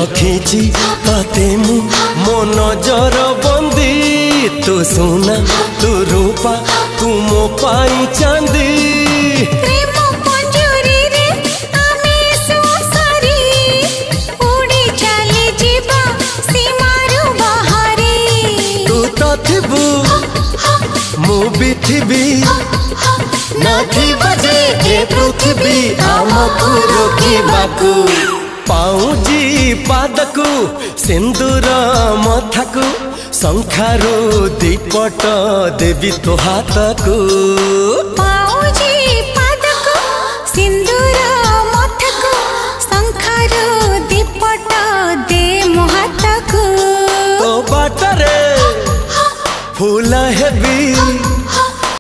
रखी तते मु मो नजर बंदी तू सोना तू रूपा तू मो पाई चांदी प्रेम पंजुरी रे आमे सुसरी उड़ी चली जीवा सीमारू बाहरी तू तो थिबू मु भी थिबी नाथी बजे ए पृथ्वी आमको रोकिबाकू पाऊजी पादकू सिंदूर मथाकू शंखारू दीपट देवी तो हाथकू पाऊजी पादकू सिंदूर मथाकू शंखारू दीपट दे मो हाथकू तो बाटरे फूल हेबी